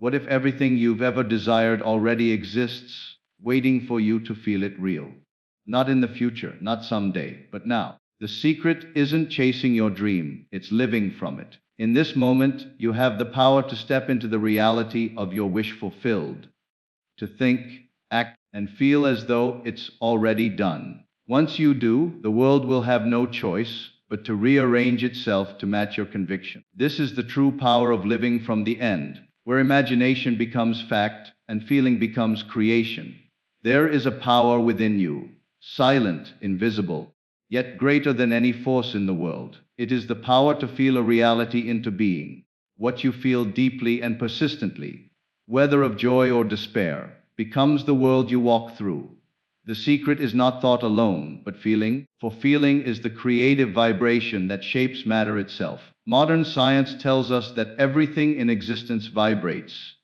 What if everything you've ever desired already exists, waiting for you to feel it real? Not in the future, not someday, but now. The secret isn't chasing your dream, it's living from it. In this moment, you have the power to step into the reality of your wish fulfilled, to think, act, and feel as though it's already done. Once you do, the world will have no choice but to rearrange itself to match your conviction. This is the true power of living from the end, where imagination becomes fact and feeling becomes creation. There is a power within you, silent, invisible, yet greater than any force in the world. It is the power to feel a reality into being. What you feel deeply and persistently, whether of joy or despair, becomes the world you walk through. The secret is not thought alone, but feeling, for feeling is the creative vibration that shapes matter itself. Modern science tells us that everything in existence vibrates,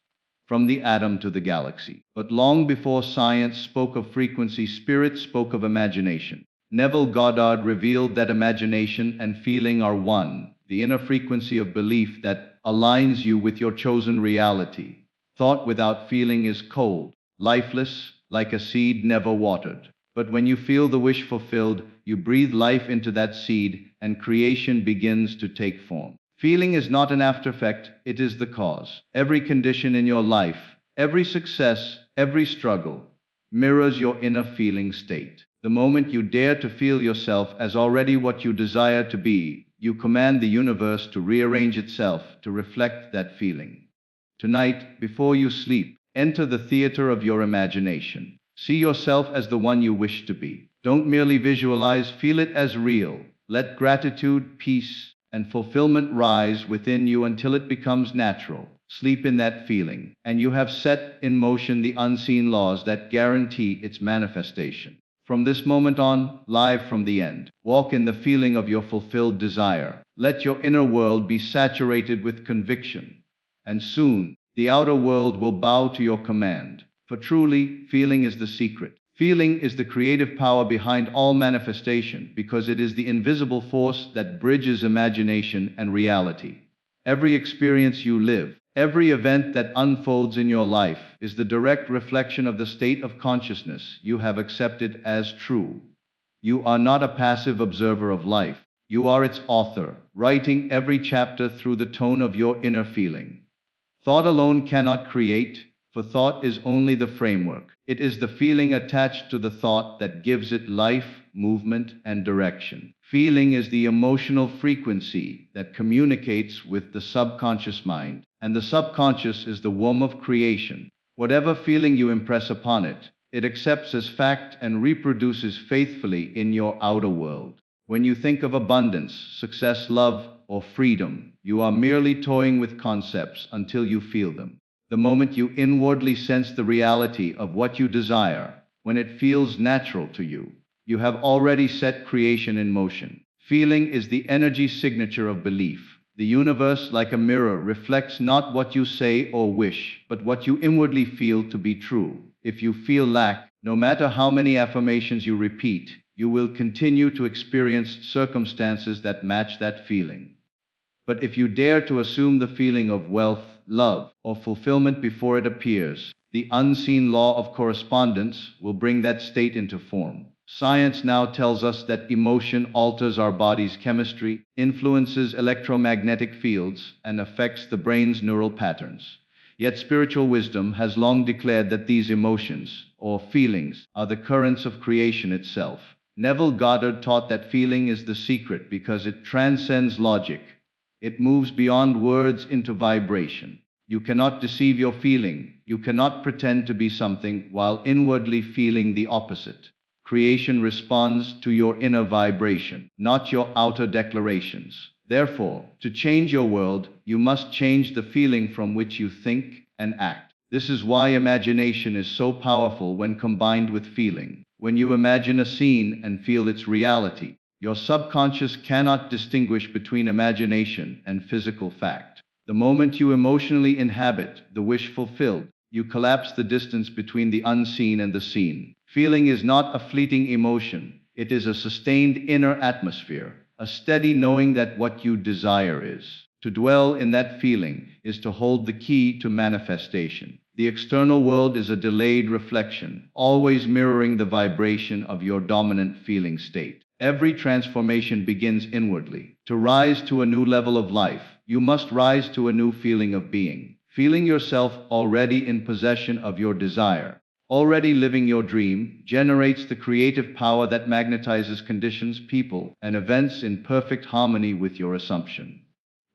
from the atom to the galaxy. But long before science spoke of frequency, spirit spoke of imagination. Neville Goddard revealed that imagination and feeling are one, the inner frequency of belief that aligns you with your chosen reality. Thought without feeling is cold, lifeless, like a seed never watered. But when you feel the wish fulfilled, you breathe life into that seed, and creation begins to take form. Feeling is not an after effect, it is the cause. Every condition in your life, every success, every struggle, mirrors your inner feeling state. The moment you dare to feel yourself as already what you desire to be, you command the universe to rearrange itself to reflect that feeling. Tonight, before you sleep, enter the theater of your imagination. See yourself as the one you wish to be. Don't merely visualize, feel it as real. Let gratitude, peace, and fulfillment rise within you until it becomes natural. Sleep in that feeling, and you have set in motion the unseen laws that guarantee its manifestation. From this moment on, live from the end, walk in the feeling of your fulfilled desire. Let your inner world be saturated with conviction, and soon, the outer world will bow to your command. For truly, feeling is the secret. Feeling is the creative power behind all manifestation, because it is the invisible force that bridges imagination and reality. Every experience you live, every event that unfolds in your life, is the direct reflection of the state of consciousness you have accepted as true. You are not a passive observer of life. You are its author, writing every chapter through the tone of your inner feeling. Thought alone cannot create, for thought is only the framework. It is the feeling attached to the thought that gives it life, movement, and direction. Feeling is the emotional frequency that communicates with the subconscious mind, and the subconscious is the womb of creation. Whatever feeling you impress upon it, it accepts as fact and reproduces faithfully in your outer world. When you think of abundance, success, love, or freedom, you are merely toying with concepts until you feel them. The moment you inwardly sense the reality of what you desire, when it feels natural to you, you have already set creation in motion. Feeling is the energy signature of belief. The universe, like a mirror, reflects not what you say or wish, but what you inwardly feel to be true. If you feel lack, no matter how many affirmations you repeat, you will continue to experience circumstances that match that feeling. But if you dare to assume the feeling of wealth, love, or fulfillment before it appears, the unseen law of correspondence will bring that state into form. Science now tells us that emotion alters our body's chemistry, influences electromagnetic fields, and affects the brain's neural patterns. Yet spiritual wisdom has long declared that these emotions, or feelings, are the currents of creation itself. Neville Goddard taught that feeling is the secret because it transcends logic. It moves beyond words into vibration. You cannot deceive your feeling. You cannot pretend to be something while inwardly feeling the opposite. Creation responds to your inner vibration, not your outer declarations. Therefore, to change your world, you must change the feeling from which you think and act. This is why imagination is so powerful when combined with feeling. When you imagine a scene and feel its reality, your subconscious cannot distinguish between imagination and physical fact. The moment you emotionally inhabit the wish fulfilled, you collapse the distance between the unseen and the seen. Feeling is not a fleeting emotion, it is a sustained inner atmosphere, a steady knowing that what you desire is To dwell in that feeling is to hold the key to manifestation. The external world is a delayed reflection, always mirroring the vibration of your dominant feeling state. Every transformation begins inwardly. To rise to a new level of life, you must rise to a new feeling of being. Feeling yourself already in possession of your desire, already living your dream, generates the creative power that magnetizes conditions, people, and events in perfect harmony with your assumption.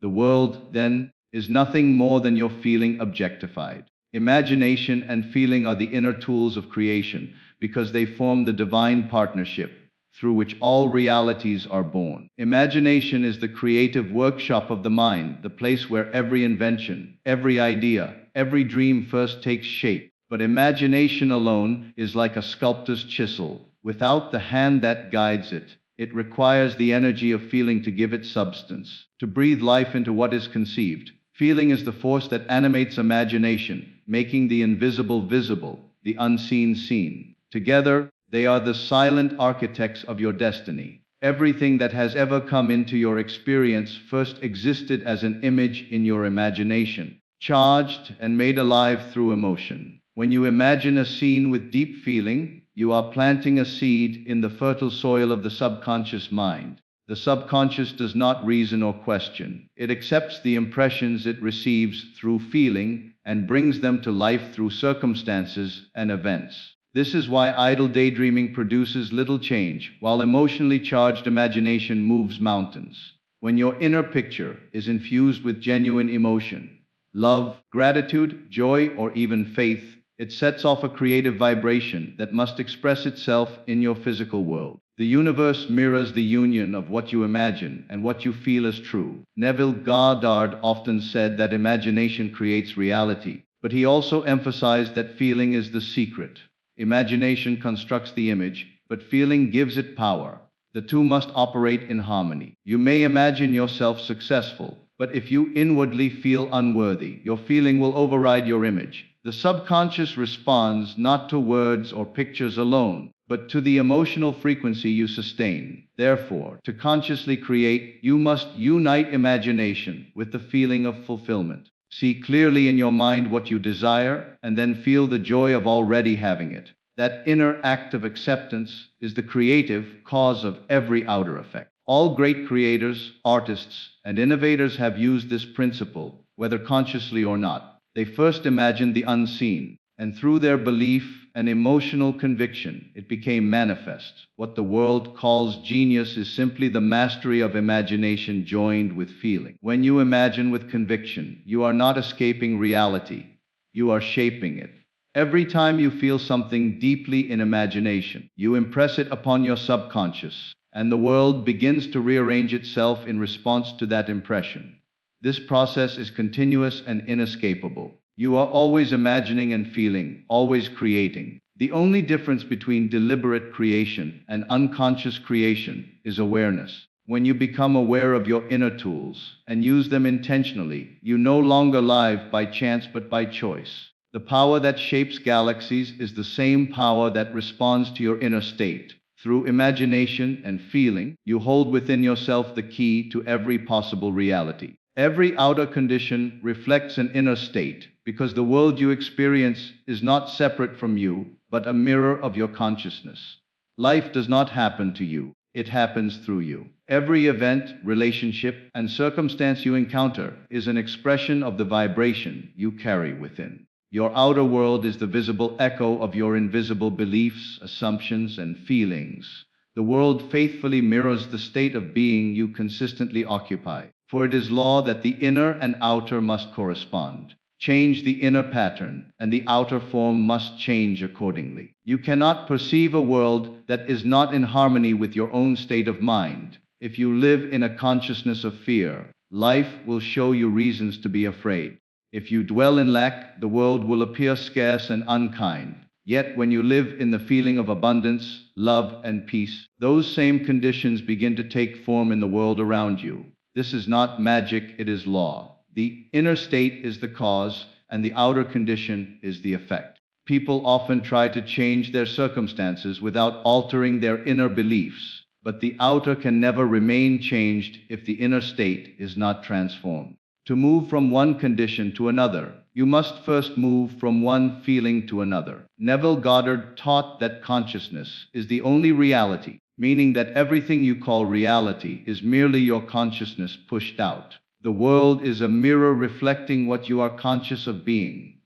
The world, then, is nothing more than your feeling objectified. Imagination and feeling are the inner tools of creation because they form the divine partnership through which all realities are born. Imagination is the creative workshop of the mind, the place where every invention, every idea, every dream first takes shape. But imagination alone is like a sculptor's chisel. Without the hand that guides it, it requires the energy of feeling to give it substance, to breathe life into what is conceived. Feeling is the force that animates imagination, making the invisible visible, the unseen seen. Together, they are the silent architects of your destiny. Everything that has ever come into your experience first existed as an image in your imagination, charged and made alive through emotion. When you imagine a scene with deep feeling, you are planting a seed in the fertile soil of the subconscious mind. The subconscious does not reason or question. It accepts the impressions it receives through feeling and brings them to life through circumstances and events. This is why idle daydreaming produces little change, while emotionally charged imagination moves mountains. When your inner picture is infused with genuine emotion, love, gratitude, joy, or even faith, it sets off a creative vibration that must express itself in your physical world. The universe mirrors the union of what you imagine and what you feel as true. Neville Goddard often said that imagination creates reality, but he also emphasized that feeling is the secret. Imagination constructs the image, but feeling gives it power. The two must operate in harmony. You may imagine yourself successful, but if you inwardly feel unworthy, your feeling will override your image. The subconscious responds not to words or pictures alone, but to the emotional frequency you sustain. Therefore, to consciously create, you must unite imagination with the feeling of fulfillment. See clearly in your mind what you desire, and then feel the joy of already having it. That inner act of acceptance is the creative cause of every outer effect. All great creators, artists, and innovators have used this principle, whether consciously or not. They first imagined the unseen, and through their belief and emotional conviction, it became manifest. What the world calls genius is simply the mastery of imagination joined with feeling. When you imagine with conviction, you are not escaping reality, you are shaping it. Every time you feel something deeply in imagination, you impress it upon your subconscious, and the world begins to rearrange itself in response to that impression. This process is continuous and inescapable. You are always imagining and feeling, always creating. The only difference between deliberate creation and unconscious creation is awareness. When you become aware of your inner tools and use them intentionally, you no longer live by chance but by choice. The power that shapes galaxies is the same power that responds to your inner state. Through imagination and feeling, you hold within yourself the key to every possible reality. Every outer condition reflects an inner state, because the world you experience is not separate from you, but a mirror of your consciousness. Life does not happen to you, it happens through you. Every event, relationship, and circumstance you encounter is an expression of the vibration you carry within. Your outer world is the visible echo of your invisible beliefs, assumptions, and feelings. The world faithfully mirrors the state of being you consistently occupy. For it is law that the inner and outer must correspond. Change the inner pattern, and the outer form must change accordingly. You cannot perceive a world that is not in harmony with your own state of mind. If you live in a consciousness of fear, life will show you reasons to be afraid. If you dwell in lack, the world will appear scarce and unkind. Yet when you live in the feeling of abundance, love, and peace, those same conditions begin to take form in the world around you. This is not magic, it is law. The inner state is the cause, and the outer condition is the effect. People often try to change their circumstances without altering their inner beliefs. But the outer can never remain changed if the inner state is not transformed. To move from one condition to another, you must first move from one feeling to another. Neville Goddard taught that consciousness is the only reality, meaning that everything you call reality is merely your consciousness pushed out. The world is a mirror reflecting what you are conscious of being.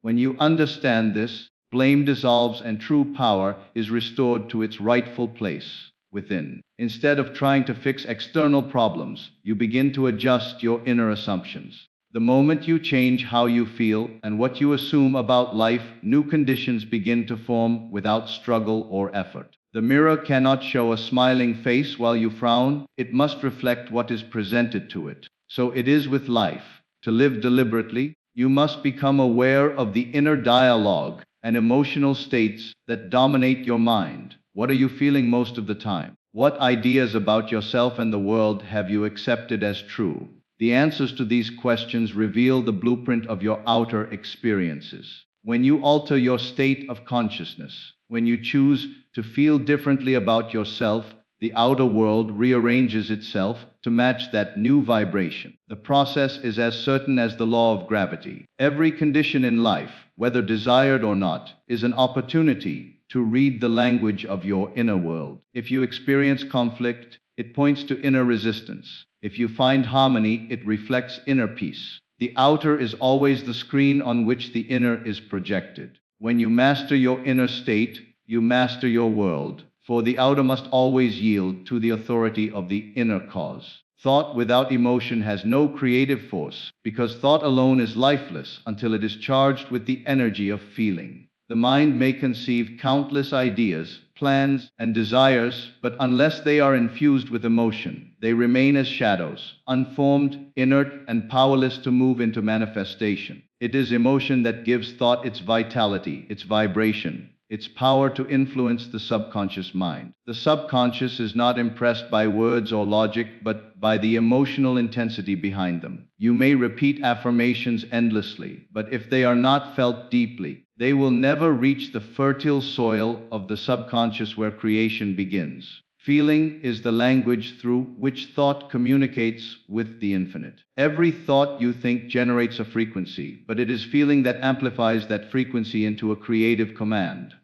When you understand this, blame dissolves and true power is restored to its rightful place within. Instead of trying to fix external problems, you begin to adjust your inner assumptions. The moment you change how you feel and what you assume about life, new conditions begin to form without struggle or effort. The mirror cannot show a smiling face while you frown, it must reflect what is presented to it. So it is with life. To live deliberately, you must become aware of the inner dialogue and emotional states that dominate your mind. What are you feeling most of the time? What ideas about yourself and the world have you accepted as true? The answers to these questions reveal the blueprint of your outer experiences. When you alter your state of consciousness, when you choose to feel differently about yourself, the outer world rearranges itself to match that new vibration. The process is as certain as the law of gravity. Every condition in life, whether desired or not, is an opportunity to read the language of your inner world. If you experience conflict, it points to inner resistance. If you find harmony, it reflects inner peace. The outer is always the screen on which the inner is projected. When you master your inner state, you master your world, for the outer must always yield to the authority of the inner cause. Thought without emotion has no creative force, because thought alone is lifeless until it is charged with the energy of feeling. The mind may conceive countless ideas, plans, and desires, but unless they are infused with emotion, they remain as shadows, unformed, inert, and powerless to move into manifestation. It is emotion that gives thought its vitality, its vibration, its power to influence the subconscious mind. The subconscious is not impressed by words or logic, but by the emotional intensity behind them. You may repeat affirmations endlessly, but if they are not felt deeply, they will never reach the fertile soil of the subconscious where creation begins. Feeling is the language through which thought communicates with the infinite. Every thought you think generates a frequency, but it is feeling that amplifies that frequency into a creative command.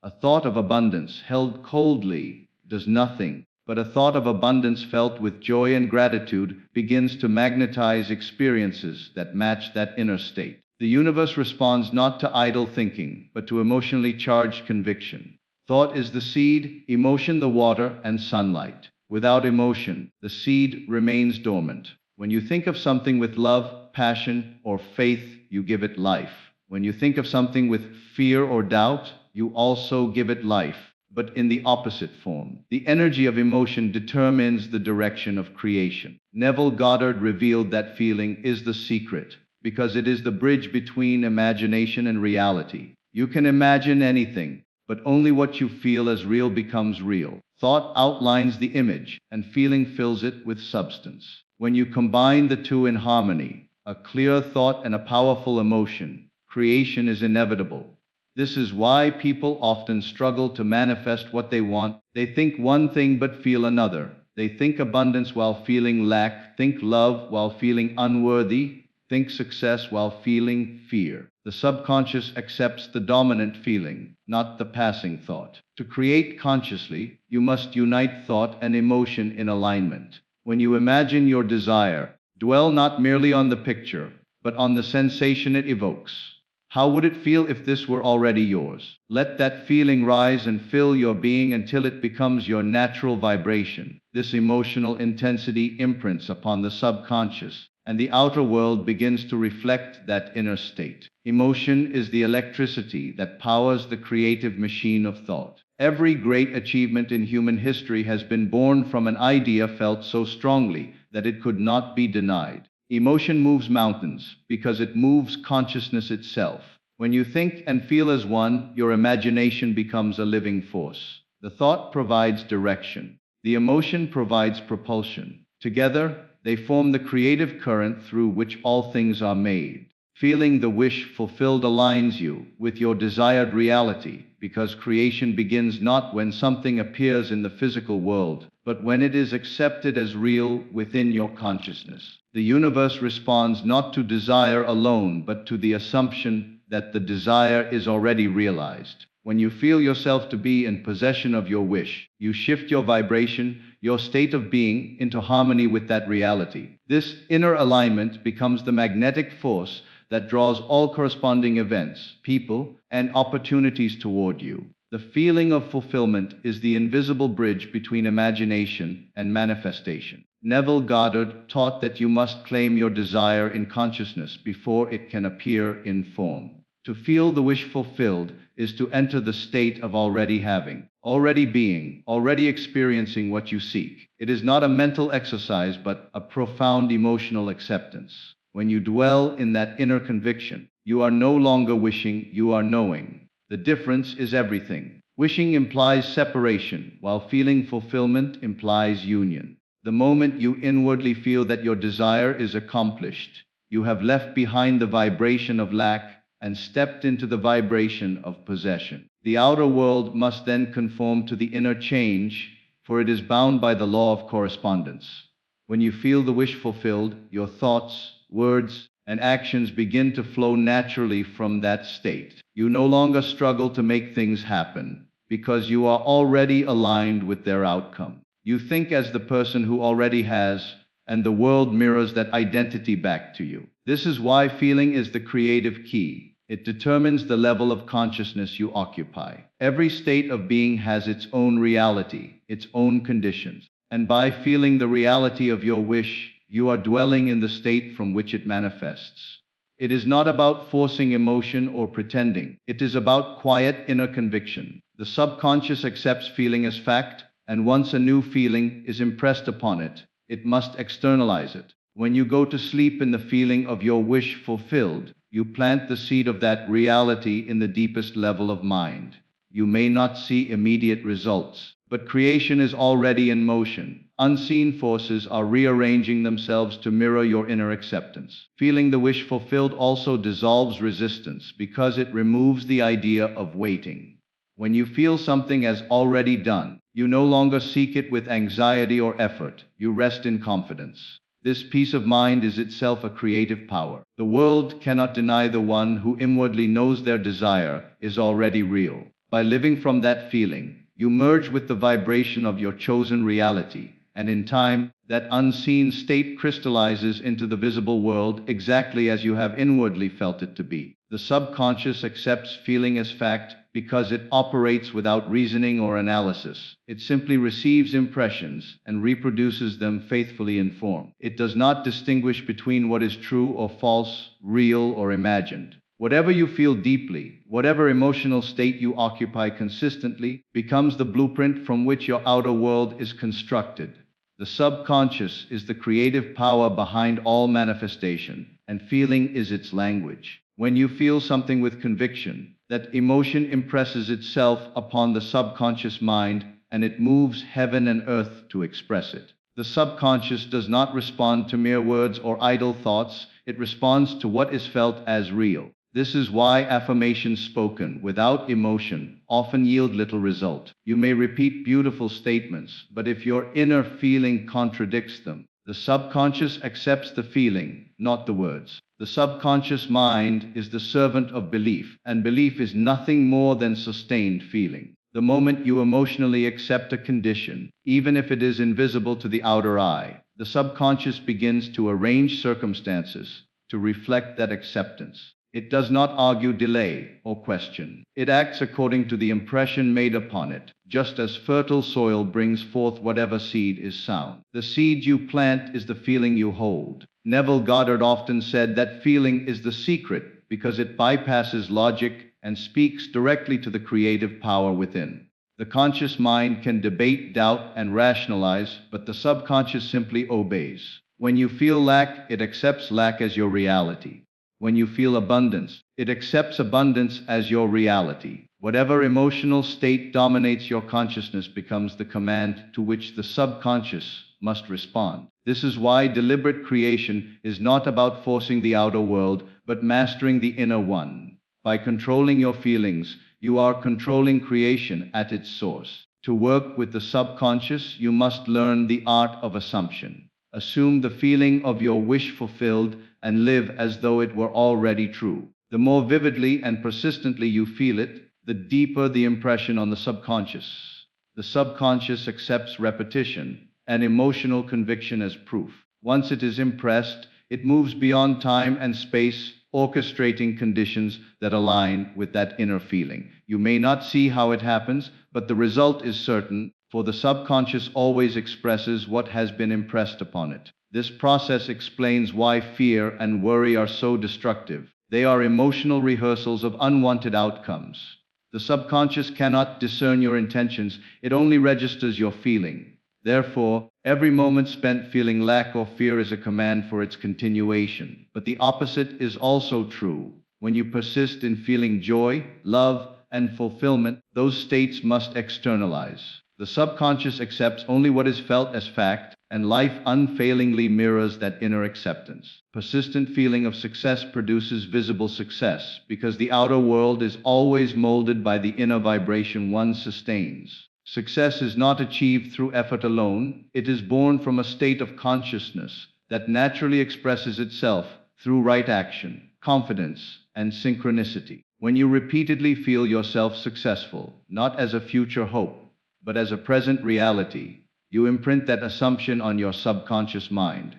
A thought of abundance held coldly does nothing, but a thought of abundance felt with joy and gratitude begins to magnetize experiences that match that inner state. The universe responds not to idle thinking, but to emotionally charged conviction. Thought is the seed, emotion the water, and sunlight. Without emotion, the seed remains dormant. When you think of something with love, passion, or faith, you give it life. When you think of something with fear or doubt, you also give it life, but in the opposite form. The energy of emotion determines the direction of creation. Neville Goddard revealed that feeling is the secret, because it is the bridge between imagination and reality. You can imagine anything, but only what you feel as real becomes real. Thought outlines the image, and feeling fills it with substance. When you combine the two in harmony, a clear thought and a powerful emotion, creation is inevitable. This is why people often struggle to manifest what they want. They think one thing but feel another. They think abundance while feeling lack, think love while feeling unworthy, think success while feeling fear. The subconscious accepts the dominant feeling, not the passing thought. To create consciously, you must unite thought and emotion in alignment. When you imagine your desire, dwell not merely on the picture, but on the sensation it evokes. How would it feel if this were already yours? Let that feeling rise and fill your being until it becomes your natural vibration. This emotional intensity imprints upon the subconscious, and the outer world begins to reflect that inner state. Emotion is the electricity that powers the creative machine of thought. Every great achievement in human history has been born from an idea felt so strongly that it could not be denied. Emotion moves mountains because it moves consciousness itself. When you think and feel as one, your imagination becomes a living force. The thought provides direction. The emotion provides propulsion. Together, they form the creative current through which all things are made. Feeling the wish fulfilled aligns you with your desired reality, because creation begins not when something appears in the physical world, but when it is accepted as real within your consciousness. The universe responds not to desire alone, but to the assumption that the desire is already realized. When you feel yourself to be in possession of your wish, you shift your vibration, your state of being, into harmony with that reality. This inner alignment becomes the magnetic force that draws all corresponding events, people, and opportunities toward you. The feeling of fulfillment is the invisible bridge between imagination and manifestation. Neville Goddard taught that you must claim your desire in consciousness before it can appear in form. To feel the wish fulfilled is to enter the state of already having, already being, already experiencing what you seek. It is not a mental exercise, but a profound emotional acceptance. When you dwell in that inner conviction, you are no longer wishing, you are knowing. The difference is everything. Wishing implies separation, while feeling fulfillment implies union. The moment you inwardly feel that your desire is accomplished, you have left behind the vibration of lack and stepped into the vibration of possession. The outer world must then conform to the inner change, for it is bound by the law of correspondence. When you feel the wish fulfilled, your thoughts, words, and actions begin to flow naturally from that state. You no longer struggle to make things happen, because you are already aligned with their outcome. You think as the person who already has, and the world mirrors that identity back to you. This is why feeling is the creative key. It determines the level of consciousness you occupy. Every state of being has its own reality, its own conditions. And by feeling the reality of your wish, you are dwelling in the state from which it manifests. It is not about forcing emotion or pretending. It is about quiet inner conviction. The subconscious accepts feeling as fact, and once a new feeling is impressed upon it, it must externalize it. When you go to sleep in the feeling of your wish fulfilled, you plant the seed of that reality in the deepest level of mind. You may not see immediate results, but creation is already in motion. Unseen forces are rearranging themselves to mirror your inner acceptance. Feeling the wish fulfilled also dissolves resistance, because it removes the idea of waiting. When you feel something as already done, you no longer seek it with anxiety or effort. You rest in confidence. This peace of mind is itself a creative power. The world cannot deny the one who inwardly knows their desire is already real. By living from that feeling, you merge with the vibration of your chosen reality, and in time, that unseen state crystallizes into the visible world exactly as you have inwardly felt it to be. The subconscious accepts feeling as fact because it operates without reasoning or analysis. It simply receives impressions and reproduces them faithfully in form. It does not distinguish between what is true or false, real or imagined. Whatever you feel deeply, whatever emotional state you occupy consistently, becomes the blueprint from which your outer world is constructed. The subconscious is the creative power behind all manifestation, and feeling is its language. When you feel something with conviction, that emotion impresses itself upon the subconscious mind, and it moves heaven and earth to express it. The subconscious does not respond to mere words or idle thoughts, it responds to what is felt as real. This is why affirmations spoken without emotion often yield little result. You may repeat beautiful statements, but if your inner feeling contradicts them, the subconscious accepts the feeling, not the words. The subconscious mind is the servant of belief, and belief is nothing more than sustained feeling. The moment you emotionally accept a condition, even if it is invisible to the outer eye, the subconscious begins to arrange circumstances to reflect that acceptance. It does not argue, delay, or question. It acts according to the impression made upon it, just as fertile soil brings forth whatever seed is sown. The seed you plant is the feeling you hold. Neville Goddard often said that feeling is the secret because it bypasses logic and speaks directly to the creative power within. The conscious mind can debate, doubt, and rationalize, but the subconscious simply obeys. When you feel lack, it accepts lack as your reality. When you feel abundance, it accepts abundance as your reality. Whatever emotional state dominates your consciousness becomes the command to which the subconscious must respond. This is why deliberate creation is not about forcing the outer world, but mastering the inner one. By controlling your feelings, you are controlling creation at its source. To work with the subconscious, you must learn the art of assumption. Assume the feeling of your wish fulfilled and live as though it were already true. The more vividly and persistently you feel it, the deeper the impression on the subconscious. The subconscious accepts repetition and emotional conviction as proof. Once it is impressed, it moves beyond time and space, orchestrating conditions that align with that inner feeling. You may not see how it happens, but the result is certain, for the subconscious always expresses what has been impressed upon it. This process explains why fear and worry are so destructive. They are emotional rehearsals of unwanted outcomes. The subconscious cannot discern your intentions, it only registers your feeling. Therefore, every moment spent feeling lack or fear is a command for its continuation. But the opposite is also true. When you persist in feeling joy, love, and fulfillment, those states must externalize. The subconscious accepts only what is felt as fact, and life unfailingly mirrors that inner acceptance. Persistent feeling of success produces visible success, because the outer world is always molded by the inner vibration one sustains. Success is not achieved through effort alone, it is born from a state of consciousness that naturally expresses itself through right action, confidence, and synchronicity. When you repeatedly feel yourself successful, not as a future hope, but as a present reality, you imprint that assumption on your subconscious mind.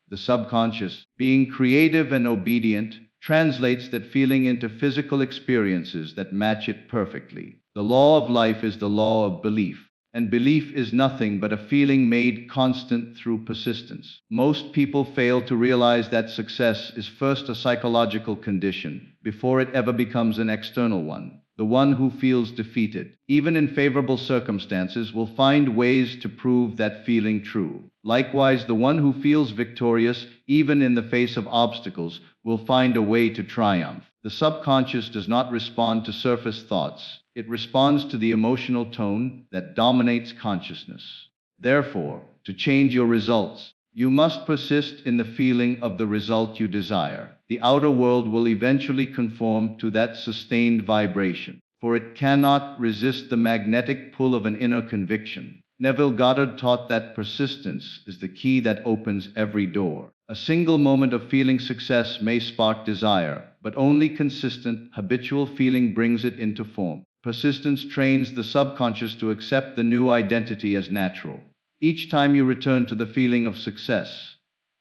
The subconscious, being creative and obedient, translates that feeling into physical experiences that match it perfectly. The law of life is the law of belief, and belief is nothing but a feeling made constant through persistence. Most people fail to realize that success is first a psychological condition, before it ever becomes an external one. The one who feels defeated, even in favorable circumstances, will find ways to prove that feeling true. Likewise, the one who feels victorious, even in the face of obstacles, will find a way to triumph. The subconscious does not respond to surface thoughts. It responds to the emotional tone that dominates consciousness. Therefore, to change your results, you must persist in the feeling of the result you desire. The outer world will eventually conform to that sustained vibration, for it cannot resist the magnetic pull of an inner conviction. Neville Goddard taught that persistence is the key that opens every door. A single moment of feeling success may spark desire, but only consistent, habitual feeling brings it into form. Persistence trains the subconscious to accept the new identity as natural. Each time you return to the feeling of success,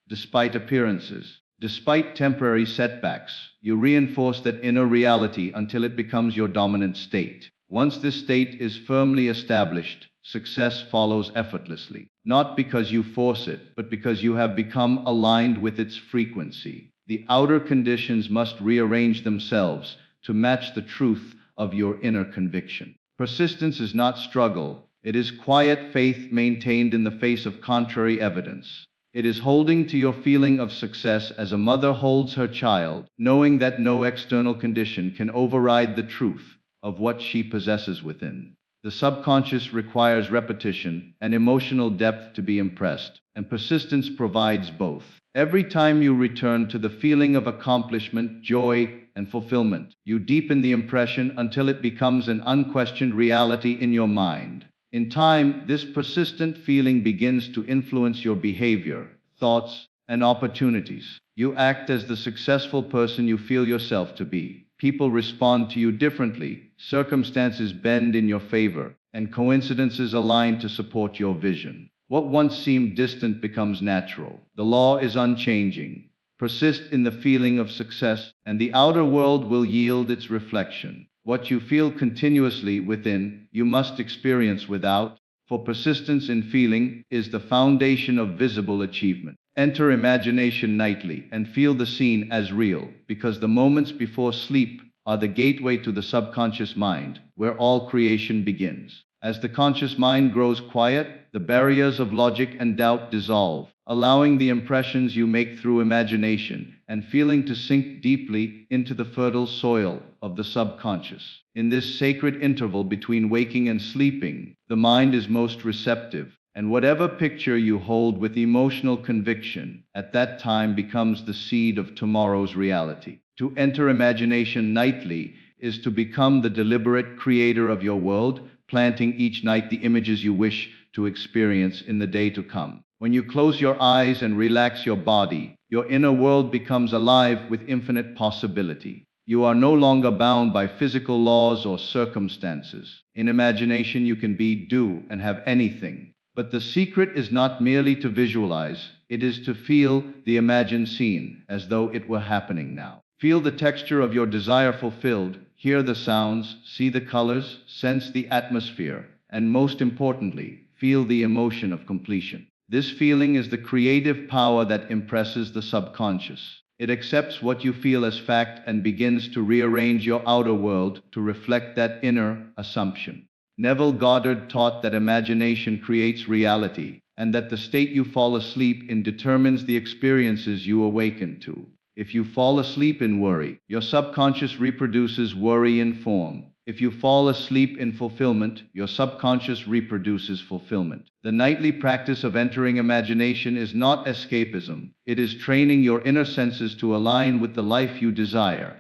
despite appearances, despite temporary setbacks, you reinforce that inner reality until it becomes your dominant state. Once this state is firmly established, success follows effortlessly, not because you force it, but because you have become aligned with its frequency. The outer conditions must rearrange themselves to match the truth of your inner conviction. Persistence is not struggle. It is quiet faith maintained in the face of contrary evidence. It is holding to your feeling of success as a mother holds her child, knowing that no external condition can override the truth of what she possesses within. The subconscious requires repetition and emotional depth to be impressed, and persistence provides both. Every time you return to the feeling of accomplishment, joy, and fulfillment, you deepen the impression until it becomes an unquestioned reality in your mind. In time, this persistent feeling begins to influence your behavior, thoughts, and opportunities. You act as the successful person you feel yourself to be. People respond to you differently, circumstances bend in your favor, and coincidences align to support your vision. What once seemed distant becomes natural. The law is unchanging. Persist in the feeling of success, and the outer world will yield its reflection. What you feel continuously within, you must experience without, for persistence in feeling is the foundation of visible achievement. Enter imagination nightly and feel the scene as real, because the moments before sleep are the gateway to the subconscious mind, where all creation begins. As the conscious mind grows quiet, the barriers of logic and doubt dissolve, allowing the impressions you make through imagination and feeling to sink deeply into the fertile soil of the subconscious. In this sacred interval between waking and sleeping, the mind is most receptive, And whatever picture you hold with emotional conviction at that time becomes the seed of tomorrow's reality. To enter imagination nightly is to become the deliberate creator of your world, planting each night the images you wish to experience in the day to come. When you close your eyes and relax your body, your inner world becomes alive with infinite possibility. You are no longer bound by physical laws or circumstances. In imagination, you can be, do, and have anything. But the secret is not merely to visualize, it is to feel the imagined scene as though it were happening now. Feel the texture of your desire fulfilled, hear the sounds, see the colors, sense the atmosphere, and most importantly, feel the emotion of completion. This feeling is the creative power that impresses the subconscious. It accepts what you feel as fact and begins to rearrange your outer world to reflect that inner assumption. Neville Goddard taught that imagination creates reality, and that the state you fall asleep in determines the experiences you awaken to. If you fall asleep in worry, your subconscious reproduces worry in form. If you fall asleep in fulfillment, your subconscious reproduces fulfillment. The nightly practice of entering imagination is not escapism. It is training your inner senses to align with the life you desire.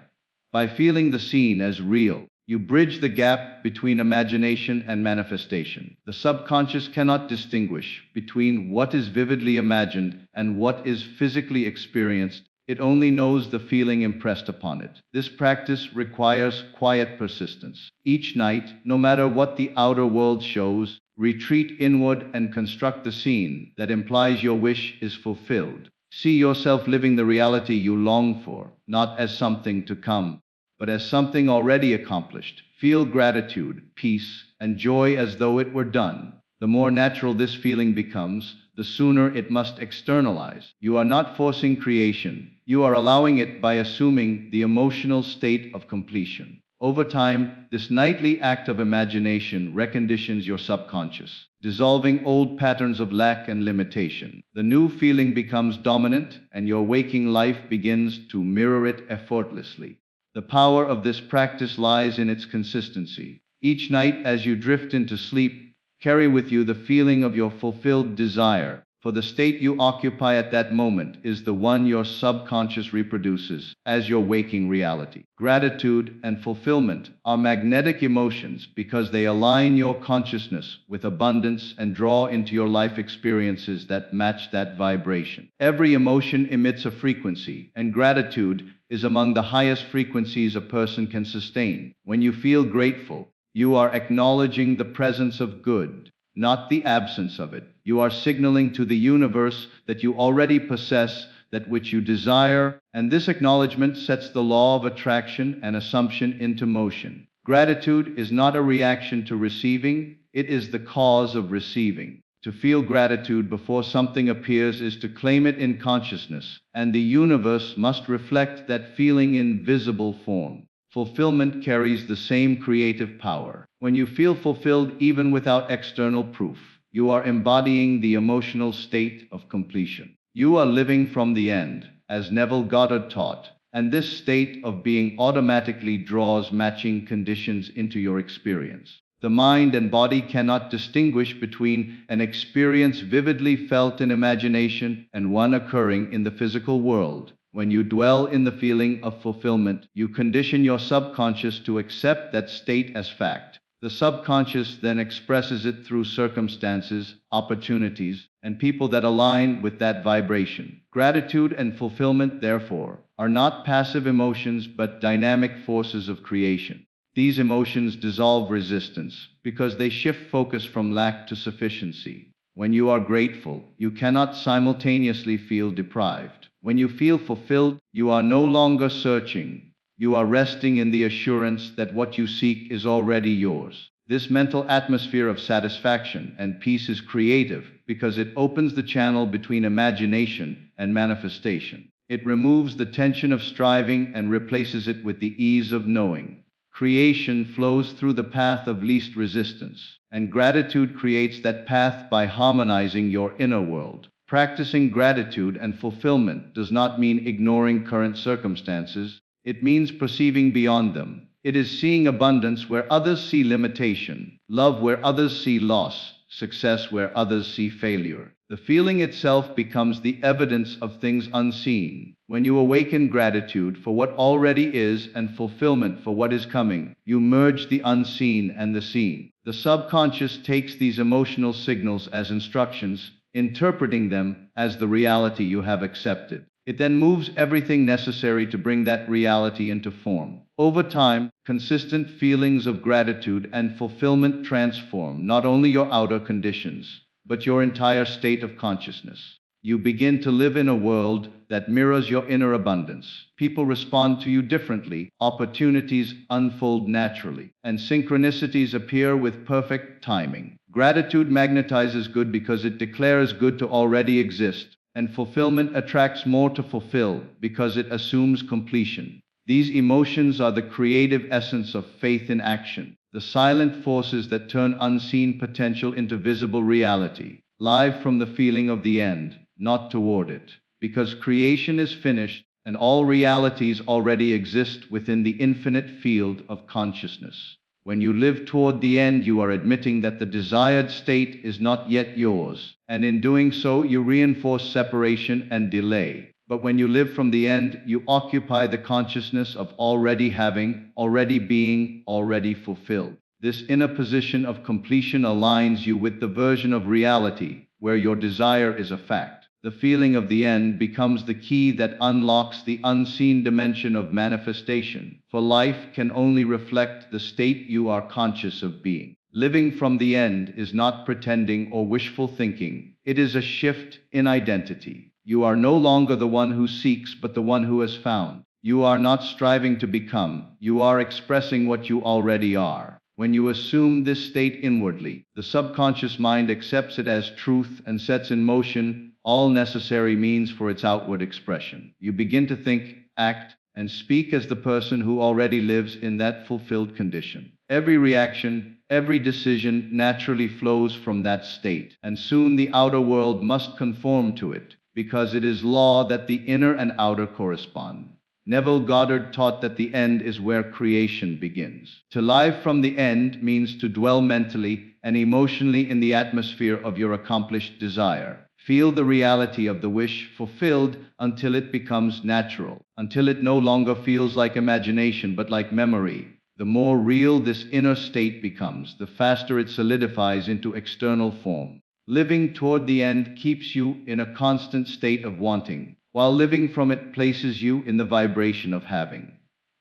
By feeling the scene as real, you bridge the gap between imagination and manifestation. The subconscious cannot distinguish between what is vividly imagined and what is physically experienced. It only knows the feeling impressed upon it. This practice requires quiet persistence. Each night, no matter what the outer world shows, retreat inward and construct the scene that implies your wish is fulfilled. See yourself living the reality you long for, not as something to come, but as something already accomplished. Feel gratitude, peace, and joy as though it were done. The more natural this feeling becomes, the sooner it must externalize. You are not forcing creation, you are allowing it by assuming the emotional state of completion. Over time, this nightly act of imagination reconditions your subconscious, dissolving old patterns of lack and limitation. The new feeling becomes dominant, and your waking life begins to mirror it effortlessly. The power of this practice lies in its consistency. Each night as you drift into sleep, carry with you the feeling of your fulfilled desire, for the state you occupy at that moment is the one your subconscious reproduces as your waking reality. Gratitude and fulfillment are magnetic emotions because they align your consciousness with abundance and draw into your life experiences that match that vibration. Every emotion emits a frequency, and gratitude is among the highest frequencies a person can sustain. When you feel grateful, you are acknowledging the presence of good, not the absence of it. You are signaling to the universe that you already possess that which you desire, and this acknowledgement sets the law of attraction and assumption into motion. Gratitude is not a reaction to receiving, it is the cause of receiving. To feel gratitude before something appears is to claim it in consciousness, and the universe must reflect that feeling in visible form. Fulfillment carries the same creative power. When you feel fulfilled even without external proof, you are embodying the emotional state of completion. You are living from the end, as Neville Goddard taught, and this state of being automatically draws matching conditions into your experience. The mind and body cannot distinguish between an experience vividly felt in imagination and one occurring in the physical world. When you dwell in the feeling of fulfillment, you condition your subconscious to accept that state as fact. The subconscious then expresses it through circumstances, opportunities, and people that align with that vibration. Gratitude and fulfillment, therefore, are not passive emotions but dynamic forces of creation. These emotions dissolve resistance because they shift focus from lack to sufficiency. When you are grateful, you cannot simultaneously feel deprived. When you feel fulfilled, you are no longer searching. You are resting in the assurance that what you seek is already yours. This mental atmosphere of satisfaction and peace is creative because it opens the channel between imagination and manifestation. It removes the tension of striving and replaces it with the ease of knowing. Creation flows through the path of least resistance, and gratitude creates that path by harmonizing your inner world. Practicing gratitude and fulfillment does not mean ignoring current circumstances. It means perceiving beyond them. It is seeing abundance where others see limitation, love where others see loss, success where others see failure. The feeling itself becomes the evidence of things unseen. When you awaken gratitude for what already is and fulfillment for what is coming, you merge the unseen and the seen. The subconscious takes these emotional signals as instructions, interpreting them as the reality you have accepted. It then moves everything necessary to bring that reality into form. Over time, consistent feelings of gratitude and fulfillment transform not only your outer conditions, but your entire state of consciousness. You begin to live in a world that mirrors your inner abundance. People respond to you differently, opportunities unfold naturally, and synchronicities appear with perfect timing. Gratitude magnetizes good because it declares good to already exist, and fulfillment attracts more to fulfill because it assumes completion. These emotions are the creative essence of faith in action, the silent forces that turn unseen potential into visible reality, live from the feeling of the end, not toward it. Because creation is finished, and all realities already exist within the infinite field of consciousness. When you live toward the end, you are admitting that the desired state is not yet yours, and in doing so, you reinforce separation and delay. But when you live from the end, you occupy the consciousness of already having, already being, already fulfilled. This inner position of completion aligns you with the version of reality where your desire is a fact. The feeling of the end becomes the key that unlocks the unseen dimension of manifestation, for life can only reflect the state you are conscious of being. Living from the end is not pretending or wishful thinking. It is a shift in identity. You are no longer the one who seeks, but the one who has found. You are not striving to become. You are expressing what you already are. When you assume this state inwardly, the subconscious mind accepts it as truth and sets in motion all necessary means for its outward expression. You begin to think, act, and speak as the person who already lives in that fulfilled condition. Every reaction, every decision naturally flows from that state, and soon the outer world must conform to it, because it is law that the inner and outer correspond. Neville Goddard taught that the end is where creation begins. To live from the end means to dwell mentally and emotionally in the atmosphere of your accomplished desire. Feel the reality of the wish fulfilled until it becomes natural, until it no longer feels like imagination but like memory. The more real this inner state becomes, the faster it solidifies into external form. Living toward the end keeps you in a constant state of wanting, while living from it places you in the vibration of having.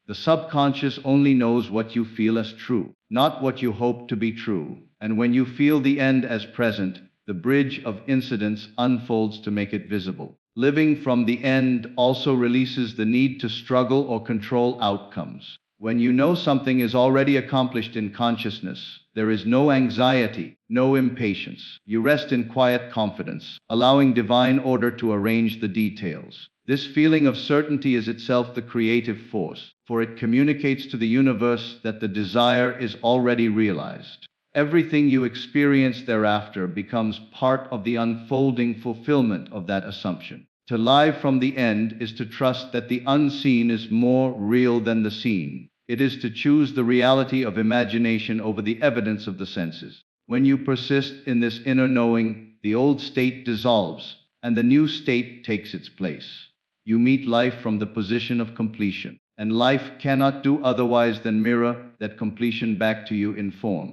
The subconscious only knows what you feel as true, not what you hope to be true. And when you feel the end as present, the bridge of incidents unfolds to make it visible. Living from the end also releases the need to struggle or control outcomes. When you know something is already accomplished in consciousness, there is no anxiety, no impatience. You rest in quiet confidence, allowing divine order to arrange the details. This feeling of certainty is itself the creative force, for it communicates to the universe that the desire is already realized. Everything you experience thereafter becomes part of the unfolding fulfillment of that assumption. To live from the end is to trust that the unseen is more real than the seen. It is to choose the reality of imagination over the evidence of the senses. When you persist in this inner knowing, the old state dissolves, and the new state takes its place. You meet life from the position of completion, and life cannot do otherwise than mirror that completion back to you in form.